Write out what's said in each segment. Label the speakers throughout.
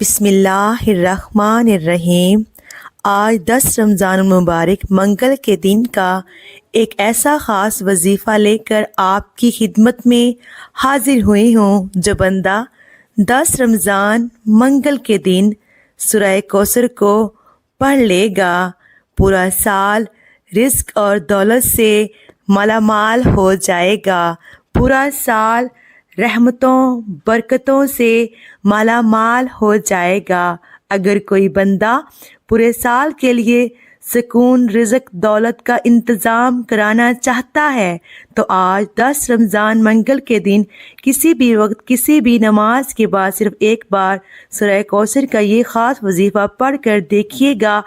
Speaker 1: بسم اللہ الرحمن الرحیم۔ آج 10 رمضان المبارک منگل کے دن کا ایک ایسا خاص وظیفہ لے کر آپ کی خدمت میں حاضر ہوئی ہوں۔ جو بندہ 10 رمضان منگل کے دن سورہ کوثر کو پڑھ لے گا، پورا سال رزق اور دولت سے مالا مال ہو جائے گا، پورا سال رحمتوں برکتوں سے مالا مال ہو جائے گا۔ اگر کوئی بندہ پورے سال کے لیے سکون، رزق، دولت کا انتظام کرانا چاہتا ہے تو آج 10 رمضان منگل کے دن کسی بھی وقت کسی بھی نماز کے بعد صرف ایک بار سورہ کوثر کا یہ خاص وظیفہ پڑھ کر دیکھیے گا۔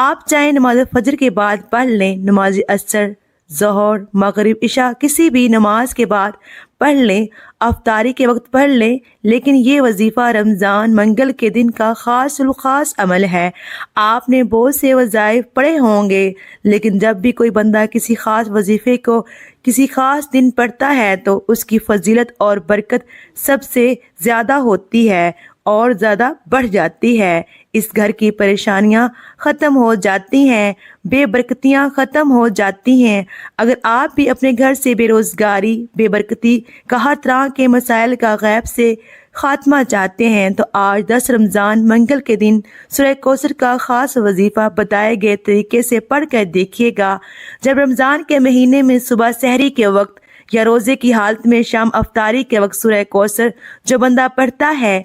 Speaker 1: آپ چاہے نماز فجر کے بعد پڑھ لیں، نماز عصر، ظہر، مغرب، عشاء کسی بھی نماز کے بعد پڑھ لیں، افطاری کے وقت پڑھ لیں، لیکن یہ وظیفہ رمضان منگل کے دن کا خاص الخاص عمل ہے۔ آپ نے بہت سے وظائف پڑھے ہوں گے، لیکن جب بھی کوئی بندہ کسی خاص وظیفے کو کسی خاص دن پڑھتا ہے تو اس کی فضیلت اور برکت سب سے زیادہ ہوتی ہے اور زیادہ بڑھ جاتی ہے۔ اس گھر کی پریشانیاں ختم ہو جاتی ہیں، بے برکتیاں ختم ہو جاتی ہیں۔ اگر آپ بھی اپنے گھر سے بے روزگاری، بے برکتی کا ہر طرح کے مسائل کا غیب سے خاتمہ چاہتے ہیں تو آج 10 رمضان منگل کے دن سورہ کوثر کا خاص وظیفہ بتائے گئے طریقے سے پڑھ کر دیکھیے گا۔ جب رمضان کے مہینے میں صبح سحری کے وقت یا روزے کی حالت میں شام افطاری کے وقت سورہ کوثر جو بندہ پڑھتا ہے،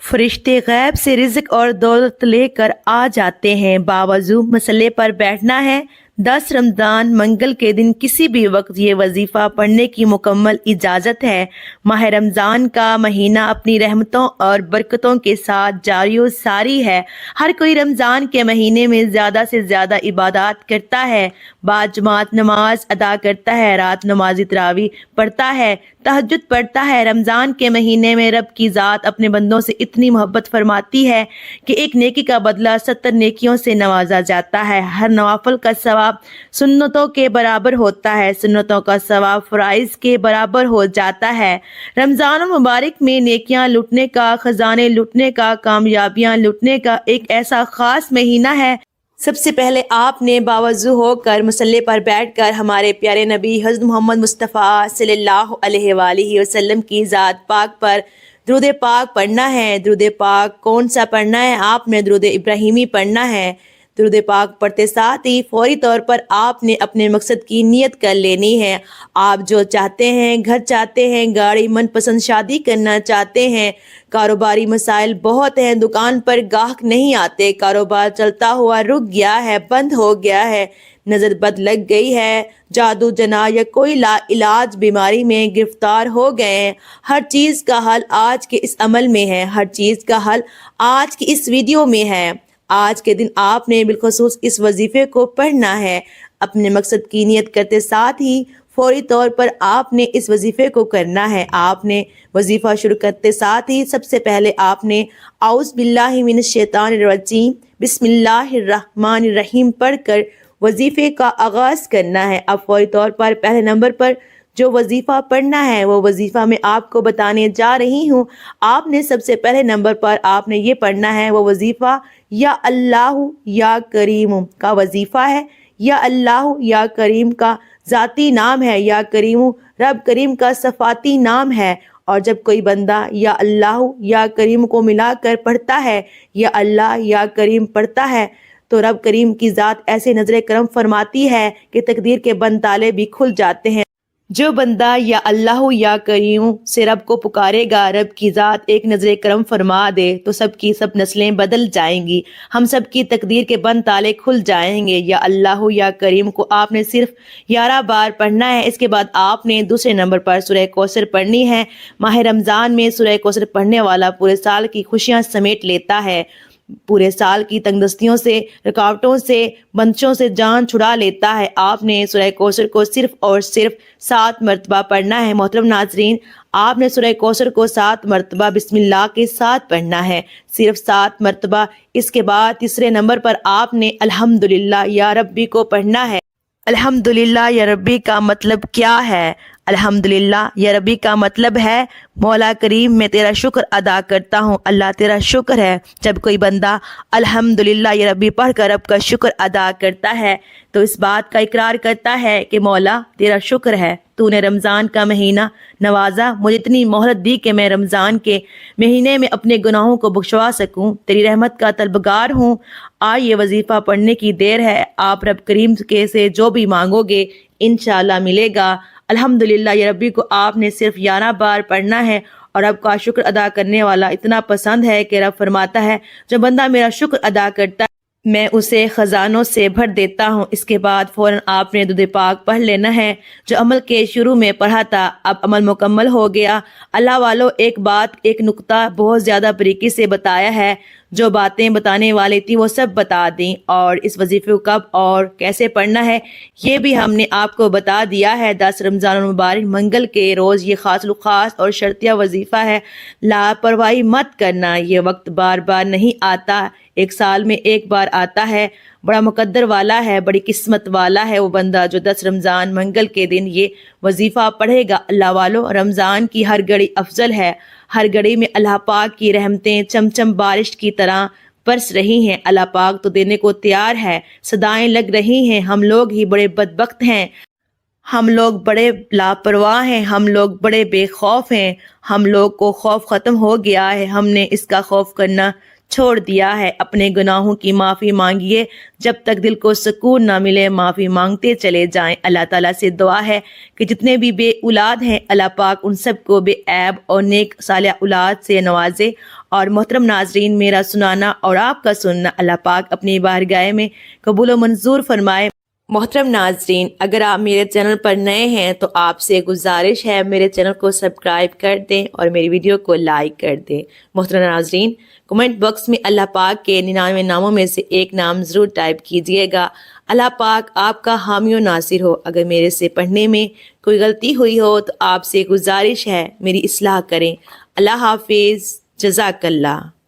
Speaker 1: فرشتے غیب سے رزق اور دولت لے کر آ جاتے ہیں۔ باوضو مسئلے پر بیٹھنا ہے۔ 10 رمضان منگل کے دن کسی بھی وقت یہ وظیفہ پڑھنے کی مکمل اجازت ہے۔ ماہ رمضان کا مہینہ اپنی رحمتوں اور برکتوں کے ساتھ جاری و ساری ہے۔ ہر کوئی رمضان کے مہینے میں زیادہ سے زیادہ عبادات کرتا ہے، باجماعت نماز ادا کرتا ہے، رات نماز تراویح پڑھتا ہے، تہجد پڑھتا ہے۔ رمضان کے مہینے میں رب کی ذات اپنے بندوں سے اتنی محبت فرماتی ہے کہ ایک نیکی کا بدلہ 70 نیکیوں سے نوازا جاتا ہے۔ ہر نوافل کا ثواب سنتوں کے برابر ہوتا ہے، سنتوں کا ثواب فرائض کے برابر ہو جاتا ہے۔ رمضان المبارک میں نیکیاں لوٹنے کا، خزانے لوٹنے کا، کامیابیاں لوٹنے کا ایک ایسا خاص مہینہ ہے۔ سب سے پہلے آپ نے باوضو ہو کر مصلی پر بیٹھ کر ہمارے پیارے نبی حضرت محمد مصطفیٰ صلی اللہ علیہ وآلہ وسلم کی ذات پاک پر درود پاک پڑھنا ہے۔ درود پاک کون سا پڑھنا ہے؟ آپ نے درود ابراہیمی پڑھنا ہے۔ درود پاک پڑھتے ساتھ ہی فوری طور پر آپ نے اپنے مقصد کی نیت کر لینی ہے۔ آپ جو چاہتے ہیں، گھر چاہتے ہیں، گاڑی، من پسند شادی کرنا چاہتے ہیں، کاروباری مسائل بہت ہیں، دکان پر گاہک نہیں آتے، کاروبار چلتا ہوا رک گیا ہے، بند ہو گیا ہے، نظر بد لگ گئی ہے، جادو جنا یا کوئی لا علاج بیماری میں گرفتار ہو گئے ہیں، ہر چیز کا حل آج کے اس عمل میں ہے، ہر چیز کا حل آج کی اس ویڈیو میں ہے۔ آج کے دن آپ نے بالخصوص اس وظیفے کو پڑھنا ہے۔ اپنے مقصد کی نیت کرتے ساتھ ہی فوری طور پر آپ نے اس وظیفے کو کرنا ہے۔ آپ نے وظیفہ شروع کرتے ساتھ ہی سب سے پہلے آپ نے اعوذ باللہ من الشیطان الرجیم بسم اللہ الرحمن الرحیم پڑھ کر وظیفے کا آغاز کرنا ہے۔ اب فوری طور پر پہلے نمبر پر جو وظیفہ پڑھنا ہے وہ وظیفہ میں آپ کو بتانے جا رہی ہوں۔ آپ نے سب سے پہلے نمبر پر آپ نے یہ پڑھنا ہے، وہ وظیفہ یا اللہ یا کریم کا وظیفہ ہے۔ یا اللہ یا کریم کا ذاتی نام ہے، یا کریم رب کریم کا صفاتی نام ہے۔ اور جب کوئی بندہ یا اللہ یا کریم کو ملا کر پڑھتا ہے، یا اللہ یا کریم پڑھتا ہے، تو رب کریم کی ذات ایسے نظر کرم فرماتی ہے کہ تقدیر کے بند تالے بھی کھل جاتے ہیں۔ جو بندہ یا اللہ یا کریم سے رب کو پکارے گا، رب کی ذات ایک نظر کرم فرما دے تو سب کی سب نسلیں بدل جائیں گی، ہم سب کی تقدیر کے بند تالے کھل جائیں گے۔ یا اللہ یا کریم کو آپ نے صرف 11 بار پڑھنا ہے۔ اس کے بعد آپ نے دوسرے نمبر پر سورہ کوثر پڑھنی ہے۔ ماہ رمضان میں سورہ کوثر پڑھنے والا پورے سال کی خوشیاں سمیٹ لیتا ہے، پورے سال کی تنگدستیوں سے، رکاوٹوں سے، بندشوں سے جان چھڑا لیتا ہے۔ آپ نے سورہ کوثر کو صرف اور صرف 7 مرتبہ پڑھنا ہے۔ محترم ناظرین، آپ نے سورہ کوثر کو 7 مرتبہ بسم اللہ کے ساتھ پڑھنا ہے، صرف 7 مرتبہ۔ اس کے بعد تیسرے نمبر پر آپ نے الحمدللہ یا ربی کو پڑھنا ہے۔ الحمدللہ یا ربی کا مطلب کیا ہے؟ الحمدللہ یا ربی کا مطلب ہے مولا کریم میں تیرا شکر ادا کرتا ہوں، اللہ تیرا شکر ہے۔ جب کوئی بندہ الحمدللہ یا ربی پڑھ کر رب کا شکر ادا کرتا ہے تو اس بات کا اقرار کرتا ہے کہ مولا تیرا شکر ہے، تو نے رمضان کا مہینہ نوازا، مجھے اتنی مہلت دی کہ میں رمضان کے مہینے میں اپنے گناہوں کو بخشوا سکوں، تیری رحمت کا طلبگار ہوں۔ آج یہ وظیفہ پڑھنے کی دیر ہے، آپ رب کریم کے سے جو بھی مانگو گے انشاءاللہ ملے گا۔ الحمدللہ یا ربی کو آپ نے صرف 11 بار پڑھنا ہے، اور رب کا شکر ادا کرنے والا اتنا پسند ہے کہ رب فرماتا ہے جو بندہ میرا شکر ادا کرتا ہے میں اسے خزانوں سے بھر دیتا ہوں۔ اس کے بعد فوراً آپ نے درود پاک پڑھ لینا ہے جو عمل کے شروع میں پڑھا تھا، اب عمل مکمل ہو گیا۔ اللہ والو ایک نقطہ بہت زیادہ باریکی سے بتایا ہے، جو باتیں بتانے والی تھی وہ سب بتا دیں، اور اس وظیفے کو کب اور کیسے پڑھنا ہے یہ بھی ہم نے آپ کو بتا دیا ہے۔ 10 رمضان المبارک منگل کے روز یہ خاص الخاص اور شرطیہ وظیفہ ہے، لاپرواہی مت کرنا۔ یہ وقت بار بار نہیں آتا، ایک سال میں ایک بار آتا ہے، بڑا مقدر والا ہے، بڑی قسمت والا ہے وہ بندہ جو 10 رمضان منگل کے دن یہ وظیفہ پڑھے گا۔ اللہ والو رمضان کی ہر گھڑی افضل ہے، ہر گھڑی میں اللہ پاک کی رحمتیں چمچم بارش کی طرح برس رہی ہیں، اللہ پاک تو دینے کو تیار ہے، صدائیں لگ رہی ہیں، ہم لوگ ہی بڑے بدبخت ہیں، ہم لوگ بڑے لاپرواہ ہیں، ہم لوگ بڑے بے خوف ہیں، ہم لوگ کو خوف ختم ہو گیا ہے، ہم نے اس کا خوف کرنا چھوڑ دیا ہے۔ اپنے گناہوں کی معافی مانگیے، جب تک دل کو سکون نہ ملے معافی مانگتے چلے جائیں۔ اللہ تعالیٰ سے دعا ہے کہ جتنے بھی بے اولاد ہیں اللہ پاک ان سب کو بے عیب اور نیک صالح اولاد سے نوازے۔ اور محترم ناظرین، میرا سنانا اور آپ کا سننا اللہ پاک اپنی بارگاہ میں قبول و منظور فرمائے۔ محترم ناظرین، اگر آپ میرے چینل پر نئے ہیں تو آپ سے گزارش ہے میرے چینل کو سبسکرائب کر دیں اور میری ویڈیو کو لائک کر دیں۔ محترم ناظرین، کمنٹ باکس میں اللہ پاک کے 99 ناموں میں سے ایک نام ضرور ٹائپ کیجئے گا۔ اللہ پاک آپ کا حامی و ناصر ہو۔ اگر میرے سے پڑھنے میں کوئی غلطی ہوئی ہو تو آپ سے گزارش ہے میری اصلاح کریں۔ اللہ حافظ، جزاک اللہ۔